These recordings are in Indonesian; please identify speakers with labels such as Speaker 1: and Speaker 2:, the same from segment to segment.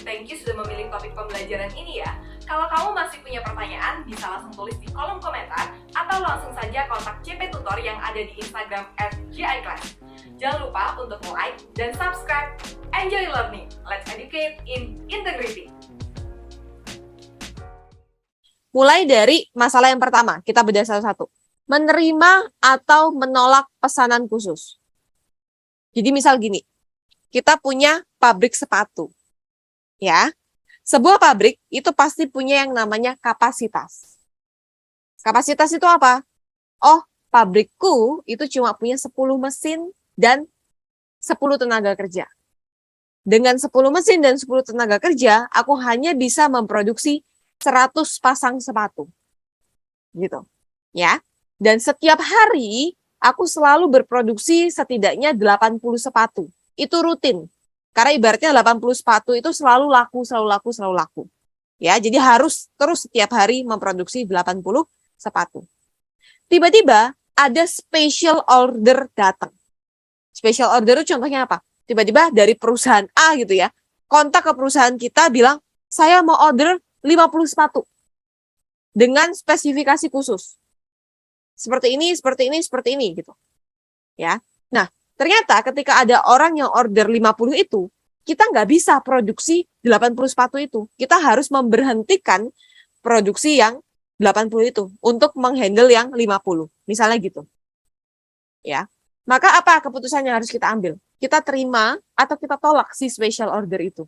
Speaker 1: Thank you sudah memilih topik pembelajaran ini ya. Kalau kamu masih punya pertanyaan, bisa langsung tulis di kolom komentar atau langsung saja kontak CP Tutor yang ada di Instagram @giclass. Jangan lupa untuk like dan subscribe. Enjoy learning. Let's educate in integrity.
Speaker 2: Mulai dari masalah yang pertama, kita bedah satu-satu. Menerima atau menolak pesanan khusus. Jadi misal gini, kita punya pabrik sepatu. Ya, sebuah pabrik itu pasti punya yang namanya kapasitas. Kapasitas itu apa? Oh, pabrikku itu cuma punya 10 mesin dan 10 tenaga kerja. Dengan 10 mesin dan 10 tenaga kerja, aku hanya bisa memproduksi 100 pasang sepatu. Gitu. Ya. Dan setiap hari aku selalu berproduksi setidaknya 80 sepatu. Itu rutin. Karena ibaratnya 80 sepatu itu selalu laku. Ya, jadi harus terus setiap hari memproduksi 80 sepatu. Tiba-tiba ada special order datang. Special order itu contohnya apa? Tiba-tiba dari perusahaan A gitu ya, kontak ke perusahaan kita bilang, saya mau order 50 sepatu dengan spesifikasi khusus. Seperti ini gitu. Ya. Nah, ternyata ketika ada orang yang order 50 itu, kita nggak bisa produksi 80 sepatu itu. Kita harus memberhentikan produksi yang 80 itu untuk menghandle yang 50. Misalnya gitu. Ya. Maka apa keputusan yang harus kita ambil? Kita terima atau kita tolak si special order itu.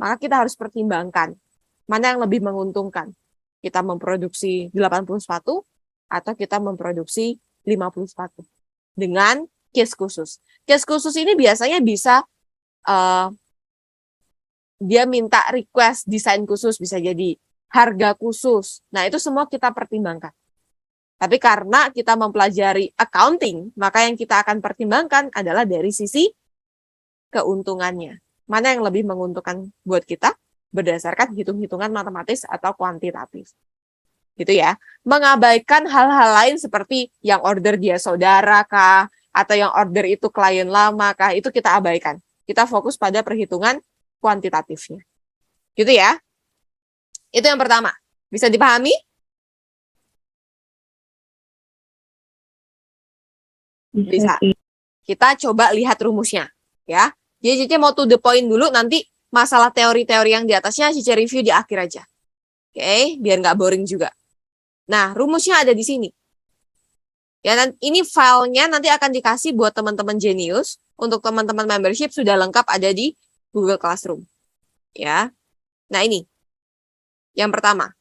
Speaker 2: Maka kita harus pertimbangkan mana yang lebih menguntungkan. Kita memproduksi 80 sepatu atau kita memproduksi 50 sepatu. Dengan case khusus. Case khusus ini biasanya bisa dia minta request desain khusus, bisa jadi harga khusus. Nah, itu semua kita pertimbangkan. Tapi karena kita mempelajari accounting, maka yang kita akan pertimbangkan adalah dari sisi keuntungannya. Mana yang lebih menguntungkan buat kita berdasarkan hitung-hitungan matematis atau kuantitatif. Gitu ya. Mengabaikan hal-hal lain seperti yang order dia saudara kah, atau yang order itu klien lama kah, itu kita abaikan. Kita fokus pada perhitungan kuantitatifnya. Gitu ya. Itu yang pertama. Bisa dipahami? Bisa. Kita coba lihat rumusnya. Ya. Jadi Cici mau to the point dulu, nanti masalah teori-teori yang di atasnya Cici review di akhir aja. Oke, biar nggak boring juga. Nah, rumusnya ada di sini. Ya, ini filenya nanti akan dikasih buat teman-teman Genius. Untuk teman-teman membership sudah lengkap ada di Google Classroom. Ya. Nah, ini. Yang pertama.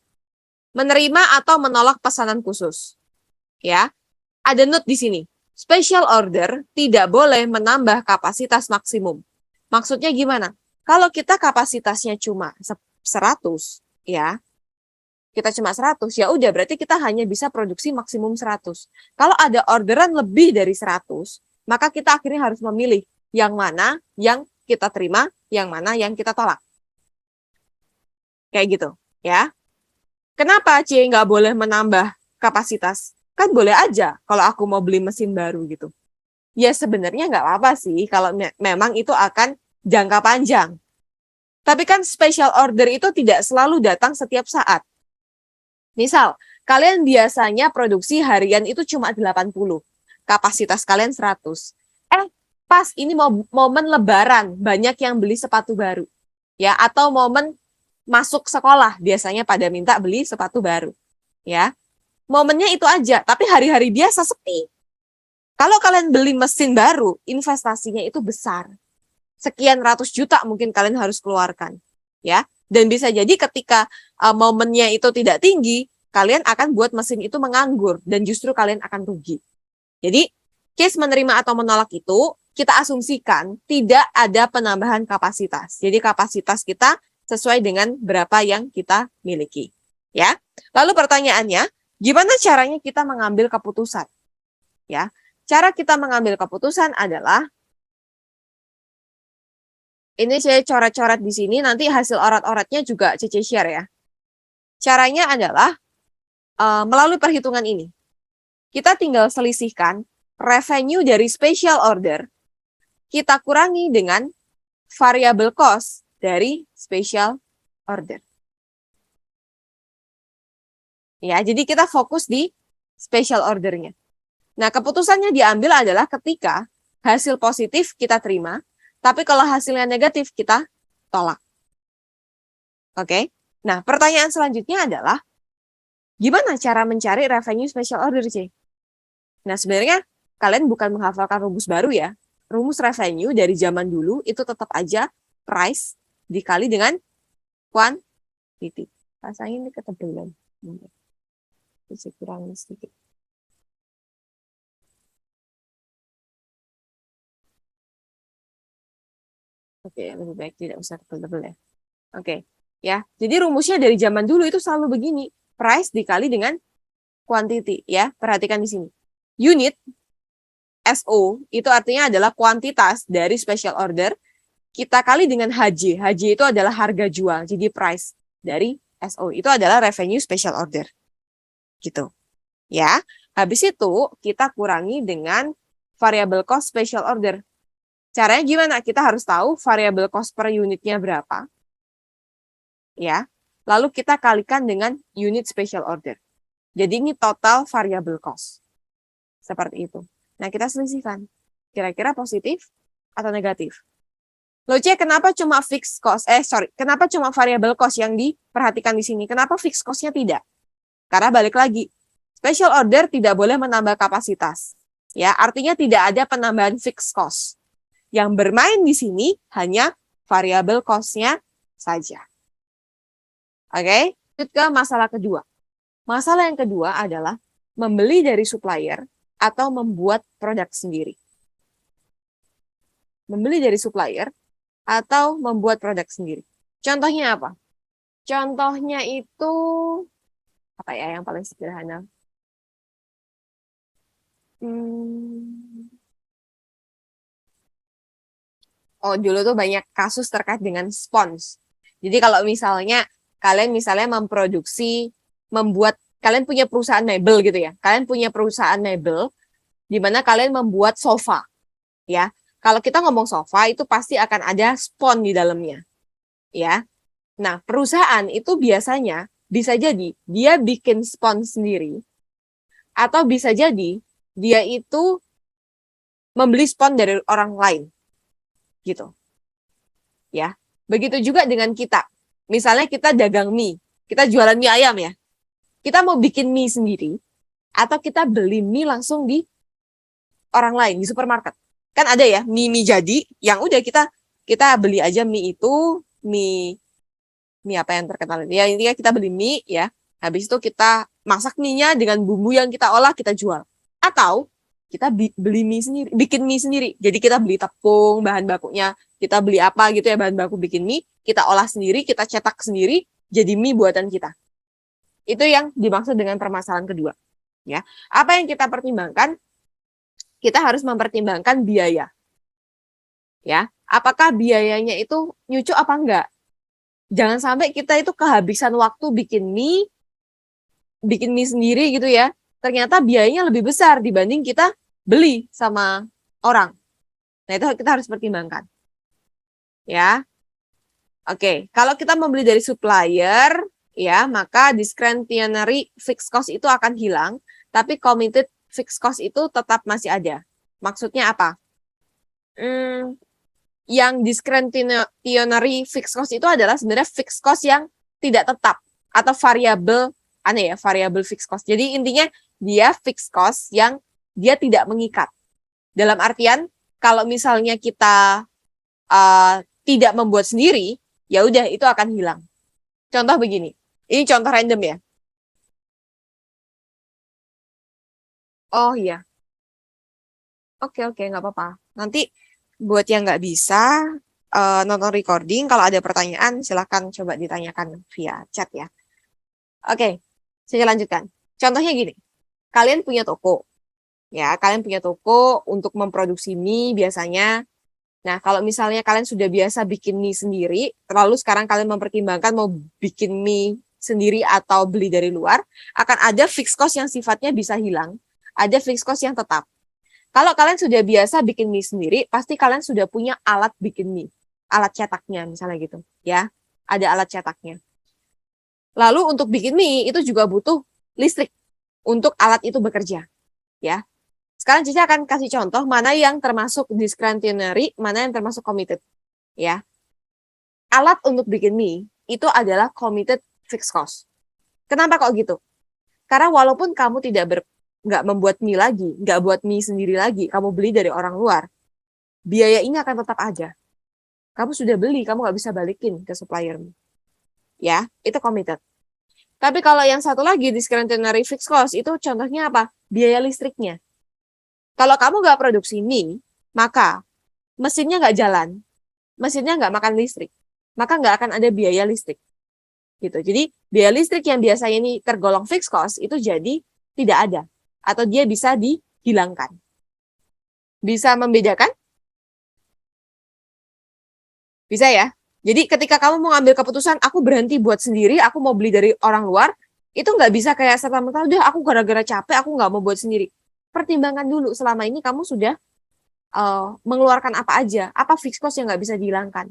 Speaker 2: Menerima atau menolak pesanan khusus. Ya. Ada note di sini. Special order tidak boleh menambah kapasitas maksimum. Maksudnya gimana? Kalau kita kapasitasnya cuma 100, ya. Kita cuma 100, ya udah berarti kita hanya bisa produksi maksimum 100. Kalau ada orderan lebih dari 100, maka kita akhirnya harus memilih yang mana yang kita terima, yang mana yang kita tolak. Kayak gitu, ya. Kenapa C nggak boleh menambah kapasitas? Kan boleh aja kalau aku mau beli mesin baru gitu. Ya sebenarnya nggak apa-apa sih kalau memang itu akan jangka panjang. Tapi kan special order itu tidak selalu datang setiap saat. Misal, kalian biasanya produksi harian itu cuma 80. Kapasitas kalian 100. Pas ini momen lebaran, banyak yang beli sepatu baru. Ya, atau momen masuk sekolah, biasanya pada minta beli sepatu baru. Ya. Momennya itu aja, tapi hari-hari biasa sepi. Kalau kalian beli mesin baru, investasinya itu besar. Sekian ratus juta mungkin kalian harus keluarkan. Ya. Dan bisa jadi ketika momennya itu tidak tinggi, kalian akan buat mesin itu menganggur dan justru kalian akan rugi. Jadi, case menerima atau menolak itu kita asumsikan tidak ada penambahan kapasitas. Jadi kapasitas kita sesuai dengan berapa yang kita miliki. Ya. Lalu pertanyaannya, gimana caranya kita mengambil keputusan? Ya. Cara kita mengambil keputusan adalah ini saya coret-coret di sini, nanti hasil orat-oratnya juga Cici share ya. Caranya adalah melalui perhitungan ini. Kita tinggal selisihkan revenue dari special order, kita kurangi dengan variable cost dari special order. Ya, jadi kita fokus di special ordernya. Nah, keputusannya diambil adalah ketika hasil positif kita terima, tapi kalau hasilnya negatif kita tolak. Oke? Nah, pertanyaan selanjutnya adalah, gimana cara mencari revenue special order, C? Nah, sebenarnya kalian bukan menghafalkan rumus baru ya. Rumus revenue dari zaman dulu itu tetap aja price dikali dengan quantity. Rasanya ini ketebelan. Bisa kurangin sedikit. Oke, lebih baik tidak usah tebel-tebel ya. Oke, ya. Jadi rumusnya dari zaman dulu itu selalu begini. Price dikali dengan quantity, ya. Perhatikan di sini. Unit, SO, itu artinya adalah kuantitas dari special order. Kita kali dengan HJ. HJ itu adalah harga jual. Jadi price dari SO. Itu adalah revenue special order. Gitu. Ya. Habis itu kita kurangi dengan variable cost special order. Caranya gimana? Kita harus tahu variable cost per unitnya berapa. Ya. Lalu kita kalikan dengan unit special order. Jadi ini total variable cost. Seperti itu. Nah, kita selisihkan. Kira-kira positif atau negatif? Loh, C, kenapa cuma fixed cost? Kenapa cuma variable cost yang diperhatikan di sini? Kenapa fixed cost-nya tidak? Karena balik lagi, special order tidak boleh menambah kapasitas. Ya, artinya tidak ada penambahan fixed cost. Yang bermain di sini hanya variable cost-nya saja. Oke, lanjut ke masalah kedua. Masalah yang kedua adalah membeli dari supplier atau membuat produk sendiri. Membeli dari supplier atau membuat produk sendiri. Contohnya apa? Contohnya itu apa ya yang paling sederhana? Oh, dulu tuh banyak kasus terkait dengan spons. Jadi kalau misalnya kalian kalian punya perusahaan mebel gitu ya. Kalian punya perusahaan mebel di mana kalian membuat sofa. Ya. Kalau kita ngomong sofa itu pasti akan ada spon di dalamnya. Ya. Nah, perusahaan itu biasanya bisa jadi dia bikin spon sendiri atau bisa jadi dia itu membeli spon dari orang lain. Gitu. Ya. Begitu juga dengan kita. Misalnya kita dagang mie, kita jualan mie ayam ya. Kita mau bikin mie sendiri atau kita beli mie langsung di orang lain di supermarket. Kan ada ya mie jadi yang udah kita beli aja mie itu, mie apa yang terkenal. Ya intinya kita beli mie ya. Habis itu kita masak mie-nya dengan bumbu yang kita olah, kita jual. Atau kita beli mie sendiri, bikin mie sendiri. Jadi kita beli tepung, bahan bakunya, kita beli apa gitu ya bahan baku bikin mie, kita olah sendiri, kita cetak sendiri, jadi mie buatan kita. Itu yang dimaksud dengan permasalahan kedua. Ya, apa yang kita pertimbangkan? Kita harus mempertimbangkan biaya. Ya, apakah biayanya itu nyucuk apa enggak? Jangan sampai kita itu kehabisan waktu bikin mie sendiri gitu ya. Ternyata biayanya lebih besar dibanding kita beli sama orang. Nah, itu kita harus pertimbangkan. Ya. Oke, kalau kita membeli dari supplier, ya, maka discretionary fixed cost itu akan hilang, tapi committed fixed cost itu tetap masih ada. Maksudnya apa? Yang discretionary fixed cost itu adalah sebenarnya fixed cost yang tidak tetap atau variable fixed cost. Jadi intinya dia fixed cost yang dia tidak mengikat. Dalam artian kalau misalnya kita tidak membuat sendiri, ya udah itu akan hilang. Contoh begini. Ini contoh random ya. Oh iya. Oke, nggak apa-apa. Nanti buat yang nggak bisa nonton recording, kalau ada pertanyaan silahkan coba ditanyakan via chat ya. Oke, saya lanjutkan. Contohnya gini, kalian punya toko. Ya, kalian punya toko untuk memproduksi mie biasanya. Nah, kalau misalnya kalian sudah biasa bikin mie sendiri, lalu sekarang kalian mempertimbangkan mau bikin mie sendiri atau beli dari luar, akan ada fixed cost yang sifatnya bisa hilang, ada fixed cost yang tetap. Kalau kalian sudah biasa bikin mie sendiri, pasti kalian sudah punya alat bikin mie. alat cetaknya misalnya gitu ya. Ada alat cetaknya. Lalu untuk bikin mie itu juga butuh listrik untuk alat itu bekerja ya. Sekarang Cici akan kasih contoh mana yang termasuk discretionary, mana yang termasuk committed ya. Alat untuk bikin mie itu adalah committed fixed cost. Kenapa kok gitu? Karena walaupun kamu nggak membuat mie lagi, nggak buat mie sendiri lagi, kamu beli dari orang luar, biaya ini akan tetap ada. Kamu sudah beli, kamu nggak bisa balikin ke suppliermu. Ya, itu committed. Tapi kalau yang satu lagi, discretionary fixed cost, itu contohnya apa? Biaya listriknya. Kalau kamu nggak produksi mie, maka mesinnya nggak jalan, mesinnya nggak makan listrik, maka nggak akan ada biaya listrik. Gitu. Jadi biaya listrik yang biasanya ini tergolong fixed cost, itu jadi tidak ada. Atau dia bisa dihilangkan. Bisa membedakan? Bisa ya? Jadi ketika kamu mau ngambil keputusan, aku berhenti buat sendiri, aku mau beli dari orang luar, itu nggak bisa kayak serta-merta, udah aku gara-gara capek, aku nggak mau buat sendiri. Pertimbangkan dulu, selama ini kamu sudah mengeluarkan apa aja, apa fixed cost yang nggak bisa dihilangkan.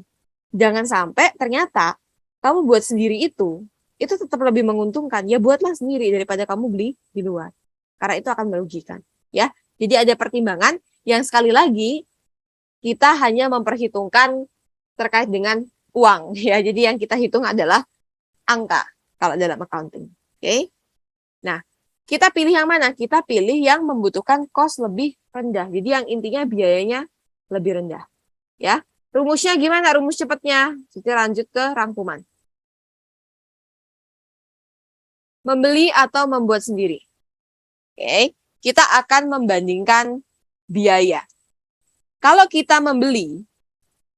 Speaker 2: Jangan sampai ternyata kamu buat sendiri itu tetap lebih menguntungkan. Ya buatlah sendiri daripada kamu beli di luar. Karena itu akan merugikan. Ya, jadi ada pertimbangan yang sekali lagi kita hanya memperhitungkan terkait dengan uang ya. Jadi yang kita hitung adalah angka kalau dalam accounting. Oke. Nah, kita pilih yang mana? Kita pilih yang membutuhkan cost lebih rendah. Jadi yang intinya biayanya lebih rendah. Ya. Rumusnya gimana? Rumus cepatnya. Kita lanjut ke rangkuman. Membeli atau membuat sendiri. Oke. Kita akan membandingkan biaya. Kalau kita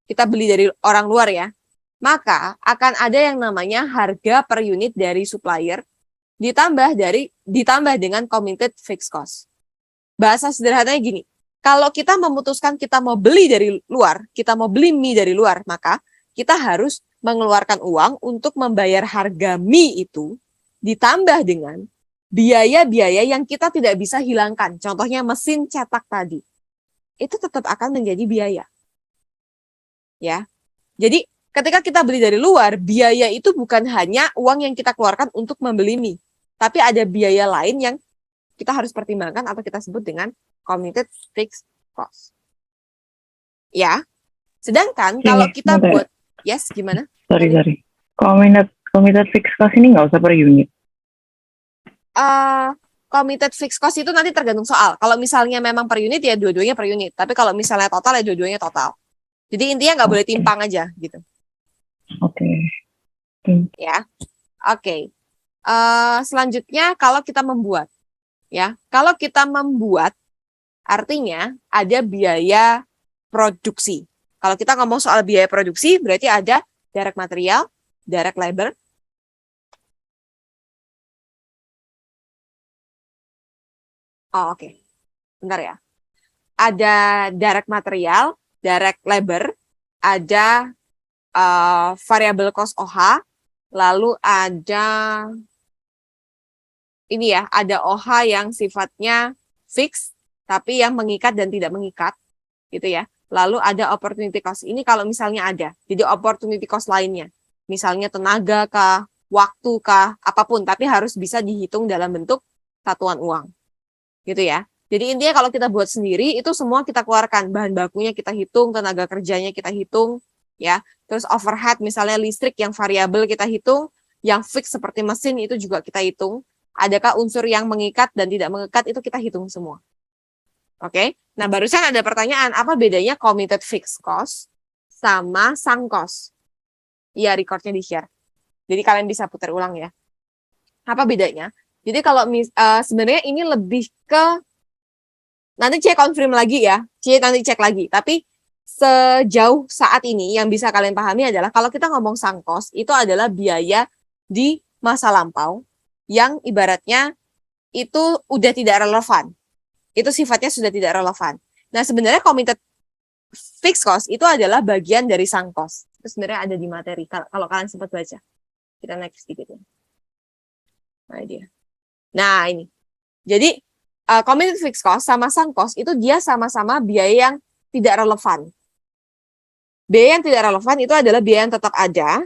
Speaker 2: kita beli dari orang luar ya, maka akan ada yang namanya harga per unit dari supplier ditambah dengan committed fixed cost. Bahasa sederhananya gini, kalau kita memutuskan kita mau beli dari luar, kita mau beli mie dari luar, maka kita harus mengeluarkan uang untuk membayar harga mie itu ditambah dengan biaya-biaya yang kita tidak bisa hilangkan. Contohnya mesin cetak tadi. Itu tetap akan menjadi biaya. Ya. Jadi ketika kita beli dari luar, biaya itu bukan hanya uang yang kita keluarkan untuk membeli mie, tapi ada biaya lain yang kita harus pertimbangkan atau kita sebut dengan committed fixed cost. Ya. Sedangkan kalau kita buat, yes, gimana?
Speaker 3: Sorry. Committed fixed cost ini nggak usah per unit.
Speaker 2: Committed fixed cost itu nanti tergantung soal. Kalau misalnya memang per unit ya dua-duanya per unit. Tapi kalau misalnya total ya dua-duanya total. Jadi intinya nggak boleh timpang aja gitu.
Speaker 3: Oke.
Speaker 2: Ya, oke. Selanjutnya kalau kita membuat, ya, kalau kita membuat artinya ada biaya produksi. Kalau kita ngomong soal biaya produksi, berarti ada direct material, direct labor. Oh, oke. Bentar ya. Ada direct material, direct labor, ada variable cost OH, lalu ada ini ya, ada OH yang sifatnya fix, tapi yang mengikat dan tidak mengikat, gitu ya. Lalu ada opportunity cost. Ini kalau misalnya ada. Jadi opportunity cost lainnya. Misalnya tenaga kah, waktu kah, apapun. Tapi harus bisa dihitung dalam bentuk satuan uang. Gitu ya. Jadi intinya kalau kita buat sendiri, itu semua kita keluarkan. Bahan bakunya kita hitung, tenaga kerjanya kita hitung. Ya. Terus overhead misalnya listrik yang variabel kita hitung. Yang fix seperti mesin itu juga kita hitung. Adakah unsur yang mengikat dan tidak mengikat itu kita hitung semua. Oke, nah barusan ada pertanyaan, apa bedanya committed fixed cost sama sunk cost? Iya, recordnya di-share. Jadi kalian bisa putar ulang ya. Apa bedanya? Jadi kalau sebenarnya ini lebih ke, nanti cek confirm lagi ya, nanti cek lagi. Tapi sejauh saat ini yang bisa kalian pahami adalah kalau kita ngomong sunk cost, itu adalah biaya di masa lampau yang ibaratnya itu udah tidak relevan. Itu sifatnya sudah tidak relevan. Nah, sebenarnya committed fixed cost itu adalah bagian dari sunk cost. Itu sebenarnya ada di materi, kalau kalian sempat baca. Kita next sedikit ya. Nah, dia. Nah, ini. Jadi, committed fixed cost sama sunk cost itu dia sama-sama biaya yang tidak relevan. Biaya yang tidak relevan itu adalah biaya yang tetap ada,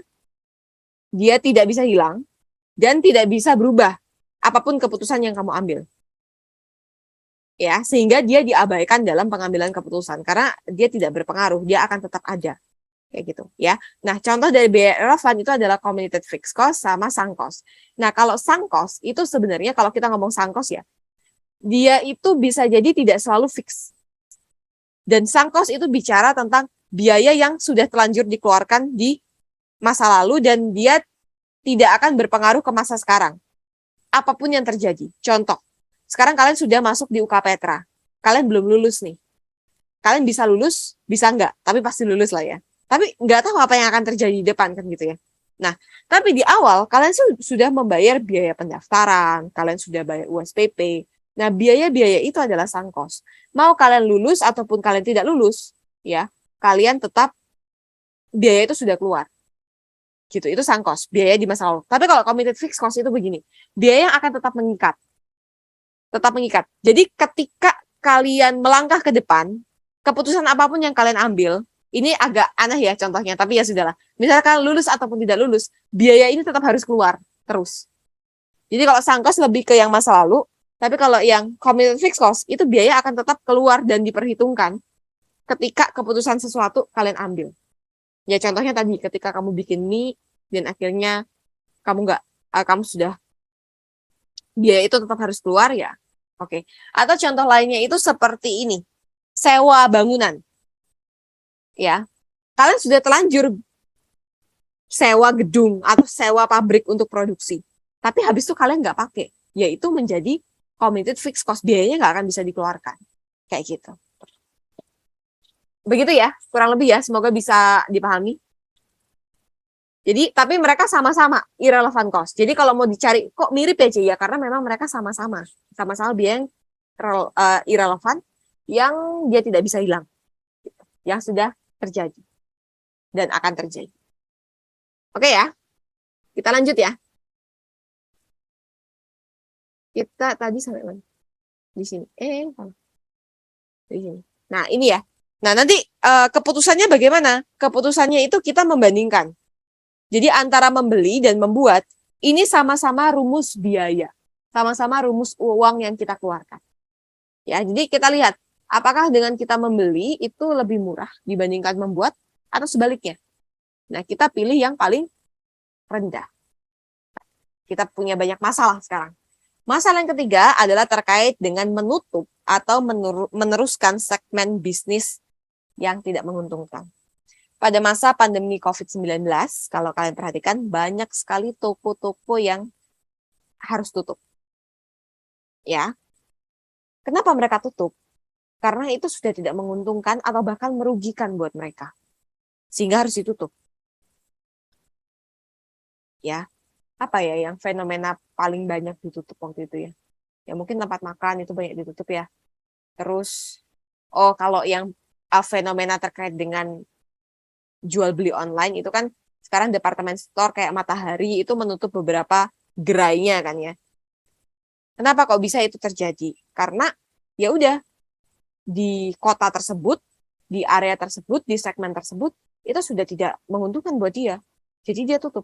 Speaker 2: dia tidak bisa hilang, dan tidak bisa berubah apapun keputusan yang kamu ambil. Ya, sehingga dia diabaikan dalam pengambilan keputusan karena dia tidak berpengaruh, dia akan tetap ada. Kayak gitu ya. Nah, contoh dari biaya relevan itu adalah committed fixed cost sama sunk cost. Nah, kalau sunk cost itu sebenarnya kalau kita ngomong sunk cost ya, dia itu bisa jadi tidak selalu fix. Dan sunk cost itu bicara tentang biaya yang sudah telanjur dikeluarkan di masa lalu dan dia tidak akan berpengaruh ke masa sekarang. Apapun yang terjadi. Contoh, sekarang kalian sudah masuk di UK Petra. Kalian belum lulus nih. Kalian bisa lulus, bisa enggak, tapi pasti lulus lah ya. Tapi nggak tahu apa yang akan terjadi di depan kan gitu ya. Nah, tapi di awal kalian sudah membayar biaya pendaftaran, kalian sudah bayar USPP. Nah, biaya-biaya itu adalah sunk cost. Mau kalian lulus ataupun kalian tidak lulus, ya, kalian tetap biaya itu sudah keluar. Gitu, itu sunk cost, biaya di masa lalu. Tapi kalau committed fixed cost itu begini, biaya yang akan tetap mengikat. Tetap mengikat. Jadi ketika kalian melangkah ke depan, keputusan apapun yang kalian ambil, ini agak aneh ya contohnya, tapi ya sudahlah. Misalkan lulus ataupun tidak lulus, biaya ini tetap harus keluar terus. Jadi kalau sunk cost lebih ke yang masa lalu, tapi kalau yang committed fixed cost, itu biaya akan tetap keluar dan diperhitungkan ketika keputusan sesuatu kalian ambil. Ya contohnya tadi, ketika kamu bikin mie, dan akhirnya kamu sudah, biaya itu tetap harus keluar ya. Oke. Atau contoh lainnya itu seperti ini, sewa bangunan. Ya, kalian sudah telanjur sewa gedung atau sewa pabrik untuk produksi, tapi habis itu kalian nggak pakai, yaitu menjadi committed fixed cost, biayanya nggak akan bisa dikeluarkan, kayak gitu. Begitu ya, kurang lebih ya, semoga bisa dipahami. Jadi, tapi mereka sama-sama irrelevant cost. Jadi kalau mau dicari, kok mirip ya, karena memang mereka sama-sama biaya yang irrelevant, yang dia tidak bisa hilang, yang sudah terjadi dan akan terjadi. Oke ya, kita lanjut ya. Kita tadi sampai mana? Di sini. Di sini. Nah, ini ya. Nah, nanti keputusannya bagaimana? Keputusannya itu kita membandingkan. Jadi antara membeli dan membuat, ini sama-sama rumus biaya. Sama-sama rumus uang yang kita keluarkan. Ya, jadi kita lihat apakah dengan kita membeli itu lebih murah dibandingkan membuat atau sebaliknya. Nah, kita pilih yang paling rendah. Kita punya banyak masalah sekarang. Masalah yang ketiga adalah terkait dengan menutup atau meneruskan segmen bisnis yang tidak menguntungkan. Pada masa pandemi COVID-19, kalau kalian perhatikan, banyak sekali toko-toko yang harus tutup. Ya. Kenapa mereka tutup? Karena itu sudah tidak menguntungkan atau bahkan merugikan buat mereka. Sehingga harus ditutup. Ya. Apa ya yang fenomena paling banyak ditutup waktu itu ya? Ya mungkin tempat makan itu banyak ditutup ya. Terus, kalau yang fenomena terkait dengan jual beli online itu kan sekarang departemen store kayak Matahari itu menutup beberapa gerainya kan ya. Kenapa kok bisa itu terjadi? Karena ya udah di kota tersebut, di area tersebut, di segmen tersebut itu sudah tidak menguntungkan buat dia. Jadi dia tutup.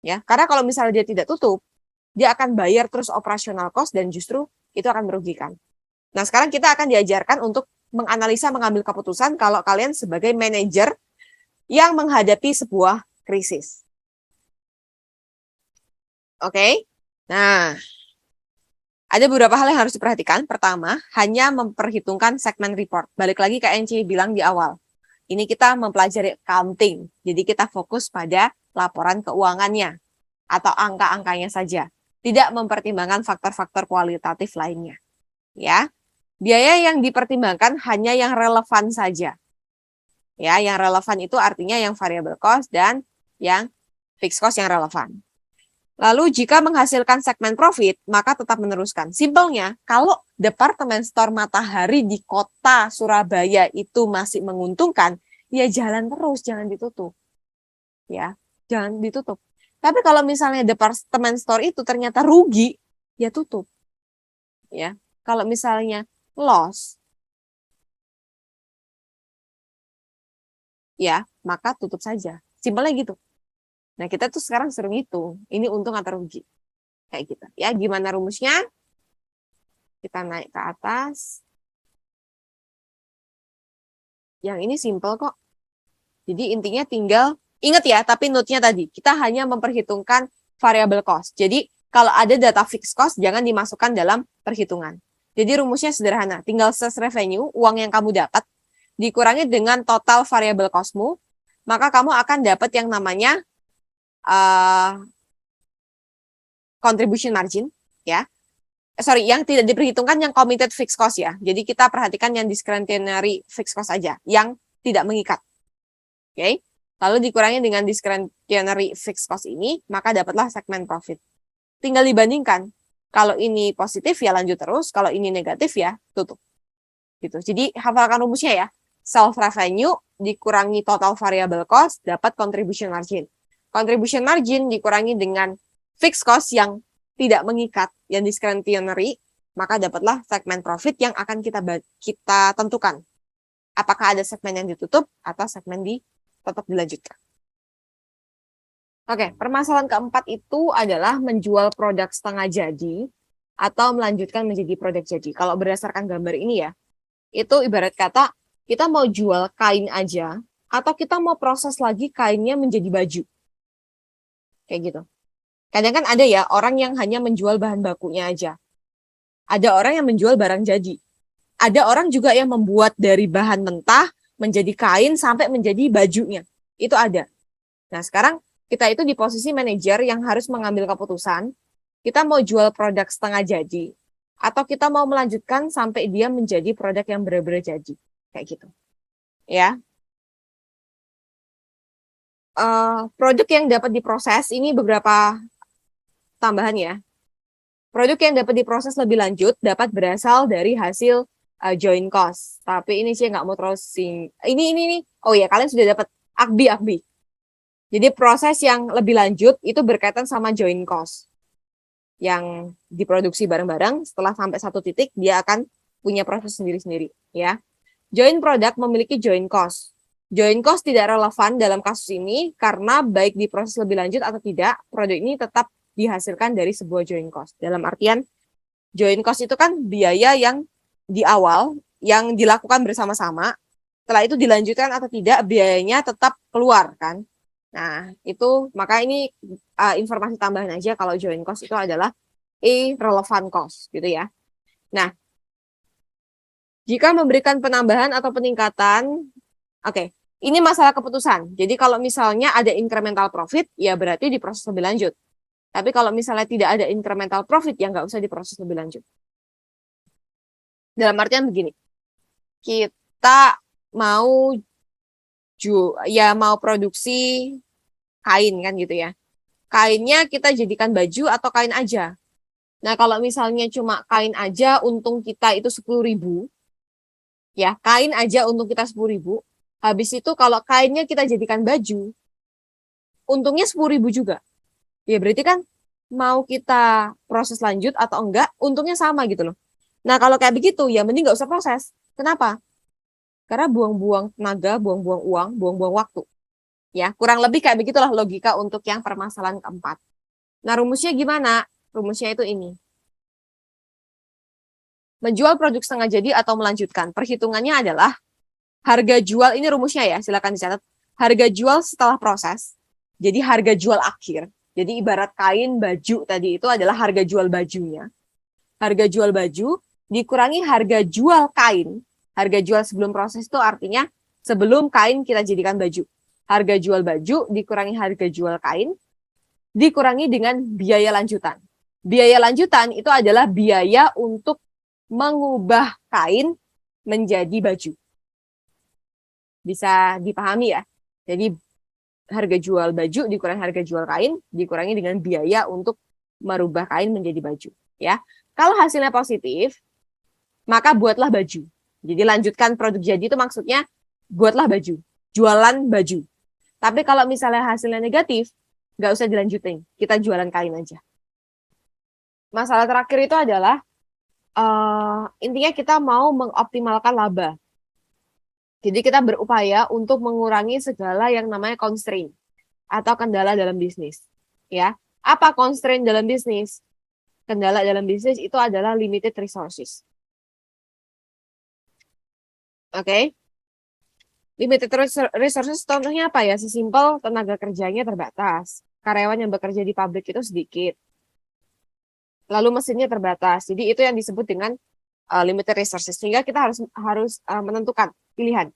Speaker 2: Ya, karena kalau misalnya dia tidak tutup, dia akan bayar terus operasional cost dan justru itu akan merugikan. Nah, sekarang kita akan diajarkan untuk menganalisa, mengambil keputusan kalau kalian sebagai manajer yang menghadapi sebuah krisis. Oke? Nah, ada beberapa hal yang harus diperhatikan. Pertama, hanya memperhitungkan segmen report. Balik lagi ke NC bilang di awal. Ini kita mempelajari accounting. Jadi kita fokus pada laporan keuangannya atau angka-angkanya saja. Tidak mempertimbangkan faktor-faktor kualitatif lainnya. Ya. Biaya yang dipertimbangkan hanya yang relevan saja. Ya, yang relevan itu artinya yang variable cost dan yang fixed cost yang relevan. Lalu jika menghasilkan segmen profit, maka tetap meneruskan. Simpelnya, kalau departemen store Matahari di kota Surabaya itu masih menguntungkan, ya jalan terus, jangan ditutup. Ya, jangan ditutup. Tapi kalau misalnya departemen store itu ternyata rugi, ya tutup. Ya, kalau misalnya loss, ya maka tutup saja. Simpelnya gitu. Nah, kita tuh sekarang suruh ngitung, ini untung atau rugi. Kayak gitu. Ya, gimana rumusnya? Kita naik ke atas. Yang ini simple kok. Jadi intinya tinggal, ingat ya, tapi note-nya tadi, kita hanya memperhitungkan variable cost. Jadi kalau ada data fixed cost, jangan dimasukkan dalam perhitungan. Jadi rumusnya sederhana, tinggal sales revenue, uang yang kamu dapat, dikurangi dengan total variable cost-mu, maka kamu akan dapat yang namanya contribution margin, ya. Yang tidak diperhitungkan yang committed fixed cost ya. Jadi kita perhatikan yang discretionary fixed cost aja, yang tidak mengikat. Oke. Lalu dikurangi dengan discretionary fixed cost ini, maka dapatlah segment profit. Tinggal dibandingkan. Kalau ini positif ya lanjut terus, kalau ini negatif ya tutup. Gitu. Jadi hafalkan rumusnya ya. Sales revenue dikurangi total variable cost dapat contribution margin. Contribution margin dikurangi dengan fixed cost yang tidak mengikat, yang discretionary, maka dapatlah segmen profit yang akan kita tentukan. Apakah ada segmen yang ditutup atau segmen tetap dilanjutkan. Oke, permasalahan keempat itu adalah menjual produk setengah jadi atau melanjutkan menjadi produk jadi. Kalau berdasarkan gambar ini ya, itu ibarat kata kita mau jual kain aja atau kita mau proses lagi kainnya menjadi baju. Kayak gitu. Kadang kan ada ya orang yang hanya menjual bahan bakunya aja. Ada orang yang menjual barang jadi. Ada orang juga yang membuat dari bahan mentah menjadi kain sampai menjadi bajunya. Itu ada. Nah, sekarang kita itu di posisi manajer yang harus mengambil keputusan. Kita mau jual produk setengah jadi atau kita mau melanjutkan sampai dia menjadi produk yang benar-benar jadi. Kayak gitu. Ya. Produk yang dapat diproses ini beberapa tambahan ya. Produk yang dapat diproses lebih lanjut dapat berasal dari hasil joint cost. Tapi ini sih nggak mau terus ini. Oh ya, kalian sudah dapat AKBI. Jadi proses yang lebih lanjut itu berkaitan sama joint cost. Yang diproduksi bareng-bareng, setelah sampai satu titik dia akan punya proses sendiri-sendiri, ya. Joint product memiliki joint cost. Joint cost tidak relevan dalam kasus ini karena baik diproses lebih lanjut atau tidak, produk ini tetap dihasilkan dari sebuah joint cost. Dalam artian, joint cost itu kan biaya yang di awal, yang dilakukan bersama-sama, setelah itu dilanjutkan atau tidak, biayanya tetap keluar, kan. Nah, itu, maka ini informasi tambahan aja kalau joint cost itu adalah irrelevant cost, gitu ya. Nah, jika memberikan penambahan atau peningkatan, oke, ini masalah keputusan. Jadi kalau misalnya ada incremental profit, ya berarti diproses lebih lanjut. Tapi kalau misalnya tidak ada incremental profit, ya nggak usah diproses lebih lanjut. Dalam artian begini, kita mau produksi kain kan gitu ya. Kainnya kita jadikan baju atau kain aja. Nah kalau misalnya cuma kain aja untung kita itu 10.000, ya kain aja untung kita 10.000. Habis itu kalau kainnya kita jadikan baju, untungnya 10.000 juga. Ya berarti kan mau kita proses lanjut atau enggak, untungnya sama gitu loh. Nah kalau kayak begitu ya mending nggak usah proses. Kenapa? Karena buang-buang tenaga, buang-buang uang, buang-buang waktu. Ya kurang lebih kayak begitulah logika untuk yang permasalahan keempat. Nah rumusnya gimana? Rumusnya itu ini. Menjual produk setengah jadi atau melanjutkan. Perhitungannya adalah harga jual, ini rumusnya ya, silakan dicatat. Harga jual setelah proses, jadi harga jual akhir. Jadi ibarat kain, baju tadi itu adalah harga jual bajunya. Harga jual baju dikurangi harga jual kain. Harga jual sebelum proses itu artinya sebelum kain kita jadikan baju. Harga jual baju dikurangi harga jual kain, dikurangi dengan biaya lanjutan. Biaya lanjutan itu adalah biaya untuk mengubah kain menjadi baju. Bisa dipahami ya. Jadi harga jual baju dikurangi harga jual kain, dikurangi dengan biaya untuk merubah kain menjadi baju. Ya, kalau hasilnya positif, maka buatlah baju. Jadi lanjutkan produk jadi itu maksudnya buatlah baju, jualan baju. Tapi kalau misalnya hasilnya negatif, nggak usah dilanjutin, kita jualan kain aja. Masalah terakhir itu adalah intinya kita mau mengoptimalkan laba. Jadi kita berupaya untuk mengurangi segala yang namanya constraint atau kendala dalam bisnis. Ya, apa constraint dalam bisnis? Kendala dalam bisnis itu adalah limited resources. Oke? Limited resources contohnya apa ya? Sesimpel tenaga kerjanya terbatas. Karyawan yang bekerja di pabrik itu sedikit. Lalu mesinnya terbatas. Jadi itu yang disebut dengan limited resources. Sehingga kita harus menentukan pilihan.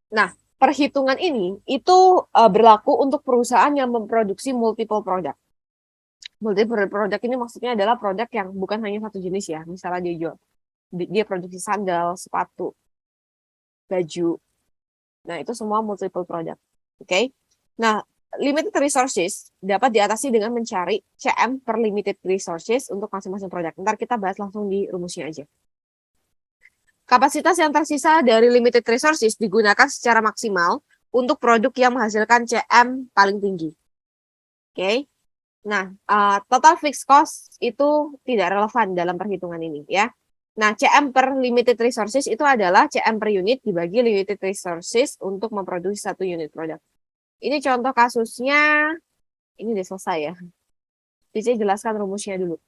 Speaker 2: Nah, perhitungan ini itu berlaku untuk perusahaan yang memproduksi multiple product. Multiple product ini maksudnya adalah produk yang bukan hanya satu jenis ya. Misalnya dia produksi sandal, sepatu, baju. Nah, itu semua multiple product. Oke. Nah, limited resources dapat diatasi dengan mencari CM per limited resources untuk masing-masing produk. Ntar kita bahas langsung di rumusnya aja. Kapasitas yang tersisa dari limited resources digunakan secara maksimal untuk produk yang menghasilkan CM paling tinggi. Oke. Nah, total fixed cost itu tidak relevan dalam perhitungan ini ya. Nah, CM per limited resources itu adalah CM per unit dibagi limited resources untuk memproduksi satu unit produk. Ini contoh kasusnya, ini udah selesai ya. Bisa jelaskan rumusnya dulu.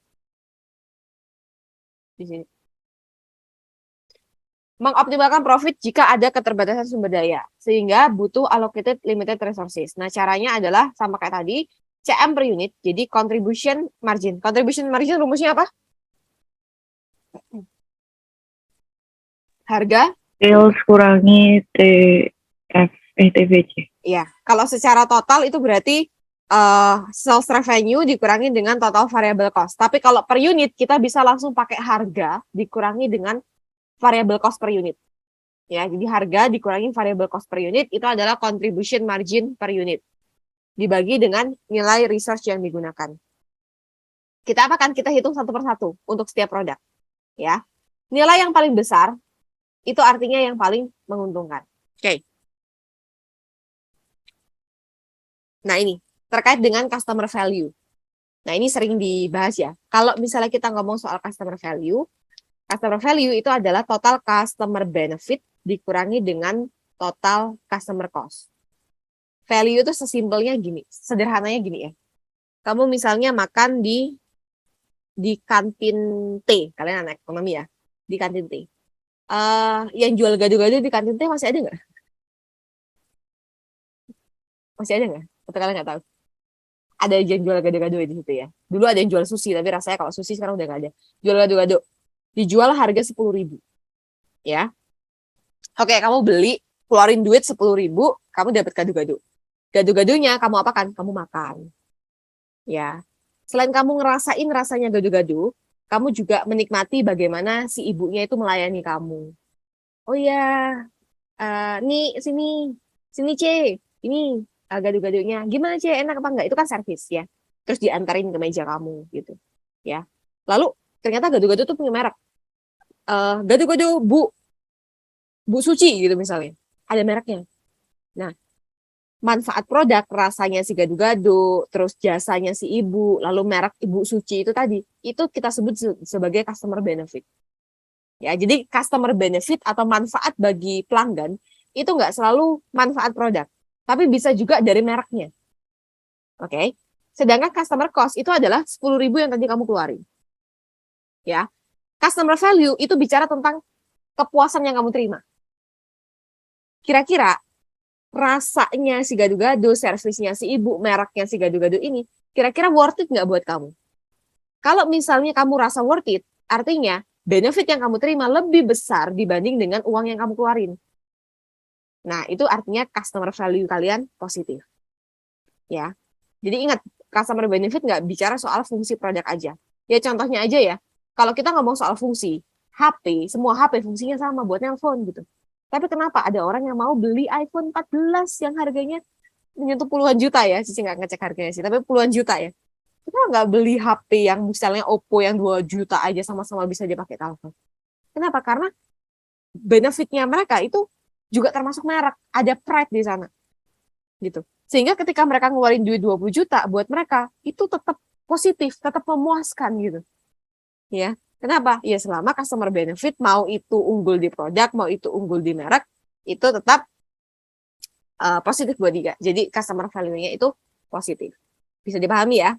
Speaker 2: Di sini. Mengoptimalkan profit jika ada keterbatasan sumber daya, sehingga butuh allocated limited resources. Nah, caranya adalah sama kayak tadi, CM per unit, jadi contribution margin. Contribution margin rumusnya apa? Harga?
Speaker 3: Sales kurangi TVC.
Speaker 2: Ya, kalau secara total itu berarti sales revenue dikurangi dengan total variable cost. Tapi kalau per unit, kita bisa langsung pakai harga dikurangi dengan variable cost per unit. Ya, jadi harga dikurangi variable cost per unit itu adalah contribution margin per unit. Dibagi dengan nilai resource yang digunakan. Kita apakan? Kita hitung satu persatu untuk setiap produk. Ya. Nilai yang paling besar itu artinya yang paling menguntungkan. Oke. Nah, ini terkait dengan customer value. Nah, ini sering dibahas ya. Kalau misalnya kita ngomong soal customer value itu adalah total customer benefit dikurangi dengan total customer cost. Value itu sesimpelnya gini, sederhananya gini ya. Kamu misalnya makan di kantin T, kalian anak ekonomi ya, di kantin T. Yang jual gado-gado di kantin T masih ada nggak? Masih ada nggak? Atau kalian nggak tahu? Ada yang jual gado-gado di situ ya. Dulu ada yang jual sushi, tapi rasanya kalau sushi sekarang udah nggak ada. Jual gado-gado. Dijual harga 10.000. Ya. Oke, kamu beli, keluarin duit 10.000, kamu dapat gado-gado. Gado-gadonya kamu apakan? Kamu makan. Ya. Selain kamu ngerasain rasanya gado-gado, kamu juga menikmati bagaimana si ibunya itu melayani kamu. Oh ya, nih sini C, ini gado-gadonya. Gimana C, enak apa enggak? Itu kan servis ya. Terus diantarin ke meja kamu gitu. Ya. Lalu ternyata gado-gado tuh punya merek. Gado-gado Bu Suci gitu misalnya. Ada mereknya. Nah, manfaat produk, rasanya si gado-gado, terus jasanya si ibu, lalu merek Ibu Suci itu tadi, itu kita sebut sebagai customer benefit. Ya, jadi customer benefit atau manfaat bagi pelanggan itu nggak selalu manfaat produk, tapi bisa juga dari mereknya. Oke. Sedangkan customer cost itu adalah 10.000 yang tadi kamu keluarin. Ya. Customer value itu bicara tentang kepuasan yang kamu terima. Kira-kira rasanya si gado-gado, servisnya si ibu, mereknya si gado-gado ini, kira-kira worth it nggak buat kamu? Kalau misalnya kamu rasa worth it, artinya benefit yang kamu terima lebih besar dibanding dengan uang yang kamu keluarin. Nah, itu artinya customer value kalian positif. Ya. Jadi ingat, customer benefit nggak bicara soal fungsi produk aja. Ya contohnya aja ya, kalau kita ngomong soal fungsi, HP, semua HP fungsinya sama buat nelpon gitu. Tapi kenapa ada orang yang mau beli iPhone 14 yang harganya menyentuh puluhan juta ya, Cici nggak ngecek harganya sih, tapi puluhan juta ya. Kita nggak beli HP yang misalnya Oppo yang 2 juta aja sama-sama bisa dipakai telepon. Kenapa? Karena benefitnya mereka itu juga termasuk merek, ada pride di sana. Gitu. Sehingga ketika mereka ngeluarin duit 20 juta buat mereka, itu tetap positif, tetap memuaskan gitu. Ya. Kenapa? Ya selama customer benefit, mau itu unggul di produk, mau itu unggul di merek, itu tetap positif buat dia. Jadi customer value-nya itu positif. Bisa dipahami ya?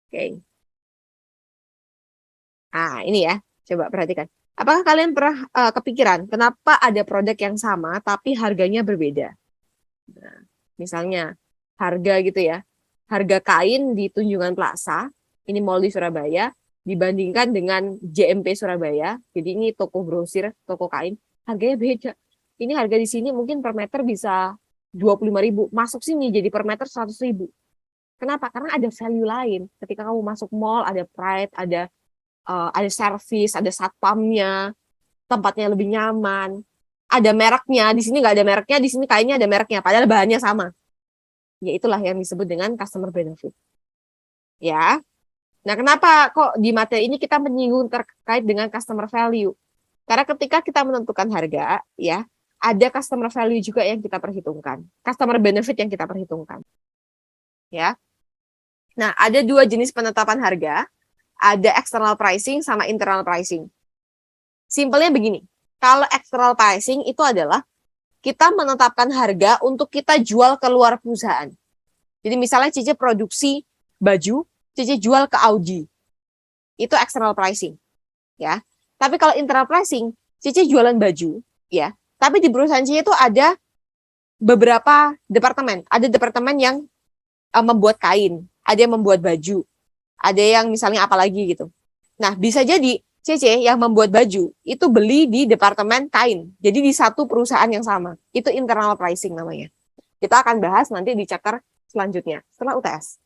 Speaker 2: Oke. Nah, ini ya. Coba perhatikan. Apakah kalian pernah kepikiran kenapa ada produk yang sama tapi harganya berbeda? Nah, misalnya harga gitu ya. Harga kain di Tunjungan Plaza, ini mall di Surabaya, dibandingkan dengan JMP Surabaya. Jadi ini toko grosir, toko kain, harganya beda. Ini harga di sini mungkin per meter bisa 25.000, masuk sini jadi per meter 100.000. Kenapa? Karena ada value lain. Ketika kamu masuk mall, ada pride, ada service, ada satpamnya, tempatnya lebih nyaman, ada mereknya. Di sini nggak ada mereknya, di sini kayaknya ada mereknya, padahal bahannya sama. Ya itulah yang disebut dengan customer benefit. Ya. Nah, kenapa kok di materi ini kita menyinggung terkait dengan customer value? Karena ketika kita menentukan harga, ya, ada customer value juga yang kita perhitungkan. Customer benefit yang kita perhitungkan. Ya. Nah, ada dua jenis penetapan harga. Ada external pricing sama internal pricing. Simpelnya begini. Kalau external pricing itu adalah kita menetapkan harga untuk kita jual ke luar perusahaan. Jadi misalnya Cici produksi baju, Cici jual ke Audi. Itu external pricing, ya. Tapi kalau internal pricing, Cici jualan baju, ya. Tapi di perusahaan Cici itu ada beberapa departemen. Ada departemen yang membuat kain, ada yang membuat baju, ada yang misalnya apa lagi gitu. Nah, bisa jadi Cici yang membuat baju itu beli di departemen kain. Jadi di satu perusahaan yang sama. Itu internal pricing namanya. Kita akan bahas nanti di chapter selanjutnya setelah UTS.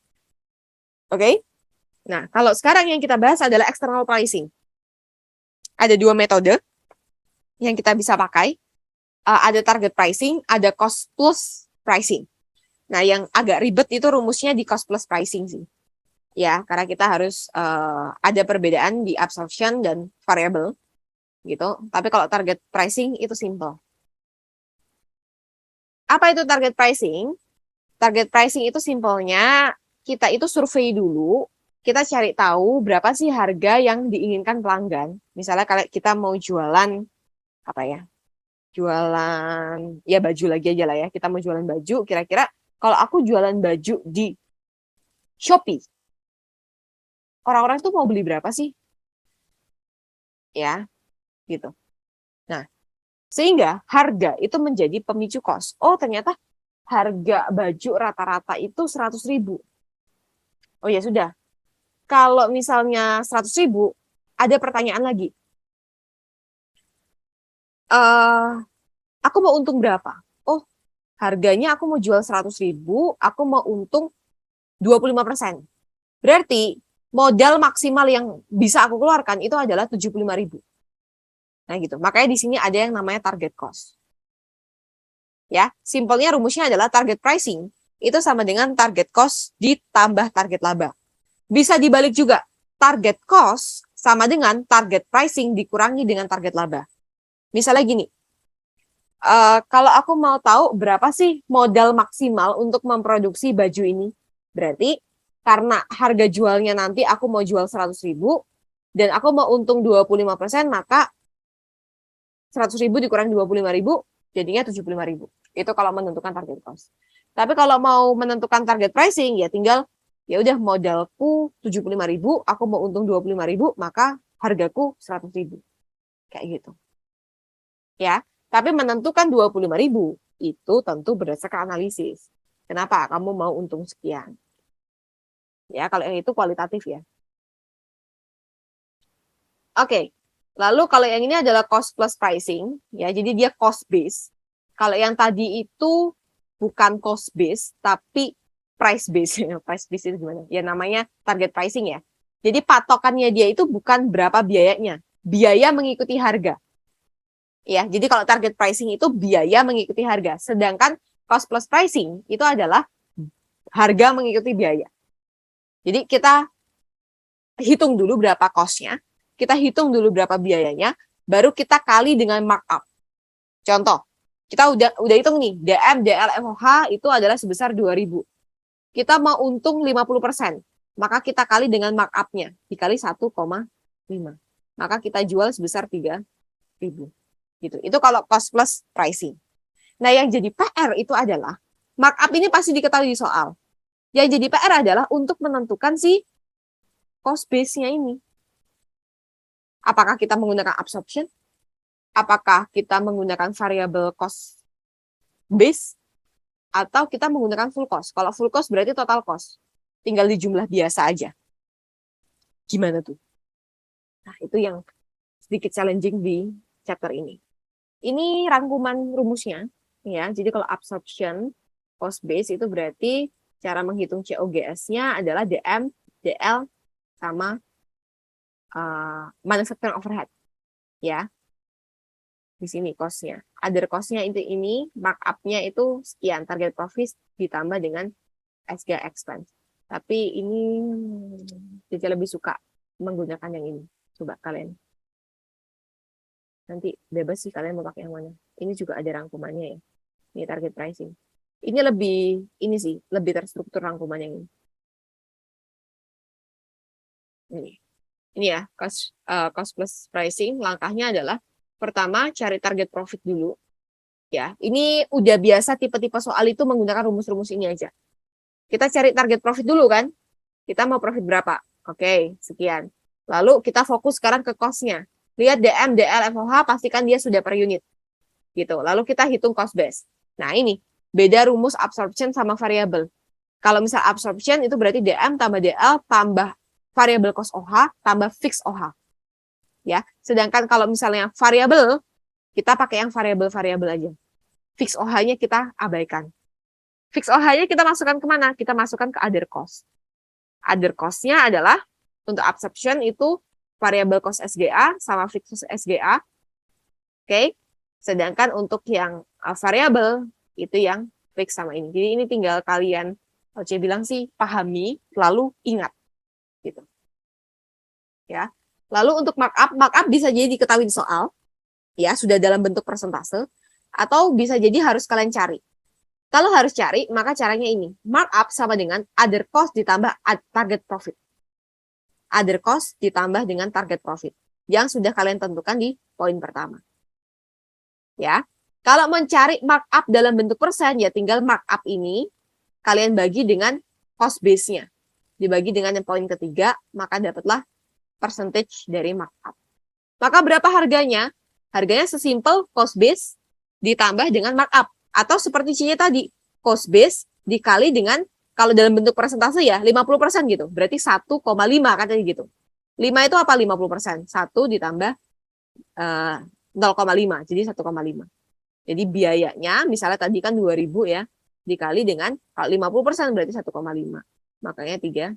Speaker 2: Oke? Nah, kalau sekarang yang kita bahas adalah external pricing. Ada dua metode yang kita bisa pakai. Ada target pricing, ada cost plus pricing. Nah, yang agak ribet itu rumusnya di cost plus pricing sih. Ya, karena kita harus ada perbedaan di absorption dan variable gitu. Tapi kalau target pricing itu simple. Apa itu target pricing? Target pricing itu simpelnya kita itu survei dulu, kita cari tahu berapa sih harga yang diinginkan pelanggan. Misalnya kalau kita mau jualan apa ya? Jualan ya baju lagi aja lah ya. Kita mau jualan baju, kira-kira kalau aku jualan baju di Shopee, orang-orang itu mau beli berapa sih? Ya, gitu. Nah, sehingga harga itu menjadi pemicu cost. Oh, ternyata harga baju rata-rata itu 100.000. Oh ya sudah. Kalau misalnya 100.000, ada pertanyaan lagi. Aku mau untung berapa? Oh, harganya aku mau jual 100.000, aku mau untung 25%. Berarti modal maksimal yang bisa aku keluarkan itu adalah 75.000. Nah gitu. Makanya di sini ada yang namanya target cost. Ya, simpelnya rumusnya adalah target pricing itu sama dengan target cost ditambah target laba. Bisa dibalik juga, target cost sama dengan target pricing dikurangi dengan target laba. Misalnya gini, kalau aku mau tahu berapa sih modal maksimal untuk memproduksi baju ini, berarti karena harga jualnya nanti aku mau jual 100.000 dan aku mau untung 25%, maka 100.000 dikurangi 25.000 jadinya 75.000. Itu kalau menentukan target cost. Tapi kalau mau menentukan target pricing, ya tinggal, ya udah modalku 75.000, aku mau untung 25.000, maka hargaku 100.000. Kayak gitu. Ya, tapi menentukan 25.000 itu tentu berdasarkan analisis. Kenapa kamu mau untung sekian? Ya, kalau yang itu kualitatif ya. Oke. Lalu kalau yang ini adalah cost plus pricing, ya, jadi dia cost base. Kalau yang tadi itu bukan cost base, tapi price base. Price base itu gimana? Ya namanya target pricing ya. Jadi patokannya dia itu bukan berapa biayanya, biaya mengikuti harga. Ya, jadi kalau target pricing itu biaya mengikuti harga, sedangkan cost plus pricing itu adalah harga mengikuti biaya. Jadi kita hitung dulu berapa cost-nya, kita hitung dulu berapa biayanya, baru kita kali dengan markup. Contoh, Kita udah hitung nih, DM, DL, FOH itu adalah sebesar 2.000. Kita mau untung 50%, maka kita kali dengan markup-nya, dikali 1,5. Maka kita jual sebesar 3.000. Gitu. Itu kalau cost plus pricing. Nah, yang jadi PR itu adalah, markup ini pasti diketahui di soal. Yang jadi PR adalah untuk menentukan si cost base-nya ini. Apakah kita menggunakan absorption? Apakah kita menggunakan variable cost base? Atau kita menggunakan full cost? Kalau full cost berarti total cost. Tinggal di jumlah biasa aja. Gimana tuh? Nah, itu yang sedikit challenging di chapter ini. Ini rangkuman rumusnya. Ya, jadi kalau absorption cost base itu berarti cara menghitung COGS-nya adalah DM, DL, sama manufacturing overhead. Ya, di sini cost-nya. Other cost-nya itu ini, markup-nya itu sekian, target profit ditambah dengan SG expense. Tapi ini jadi lebih suka menggunakan yang ini. Coba kalian. Nanti bebas sih kalian mau pakai yang mana. Ini juga ada rangkumannya ya. Ini target pricing. Ini lebih, ini sih, lebih terstruktur rangkuman yang ini. Ini ya, cost plus pricing, langkahnya adalah pertama cari target profit dulu. Ya, ini udah biasa tipe-tipe soal itu menggunakan rumus-rumus ini aja. Kita cari target profit dulu kan? Kita mau profit berapa? Oke, sekian. Lalu kita fokus sekarang ke cost-nya. Lihat DM, DL, FOH, pastikan dia sudah per unit. Gitu. Lalu kita hitung cost base. Nah, ini beda rumus absorption sama variable. Kalau misal absorption itu berarti DM tambah DL tambah variable cost OH tambah fixed OH. Ya, sedangkan kalau misalnya variable, kita pakai yang variable aja. Fixed OH-nya kita abaikan. Fixed OH-nya kita masukkan kemana? Kita masukkan ke other cost. Other cost-nya adalah untuk absorption itu variable cost SGA sama fixed cost SGA. Oke. Sedangkan untuk yang variable itu yang fix sama ini. Jadi ini tinggal kalian, Oce bilang sih, pahami, lalu ingat. Gitu. Ya. Lalu untuk markup bisa jadi diketahui di soal, ya sudah dalam bentuk persentase, atau bisa jadi harus kalian cari. Kalau harus cari, maka caranya ini, markup sama dengan other cost ditambah target profit. Other cost ditambah dengan target profit yang sudah kalian tentukan di poin pertama. Ya, kalau mencari markup dalam bentuk persen, ya tinggal markup ini kalian bagi dengan cost base-nya. Dibagi dengan yang poin ketiga, maka dapatlah percentage dari markup. Maka berapa harganya? Harganya sesimpel cost base ditambah dengan markup. Atau seperti C-nya tadi, cost base dikali dengan, kalau dalam bentuk persentase ya, 50% gitu. Berarti 1,5 katanya gitu. 5 itu apa 50%? 1 ditambah 0,5, jadi 1,5. Jadi biayanya, misalnya tadi kan 2.000 ya, dikali dengan, kalau 50% berarti 1,5. Makanya 3.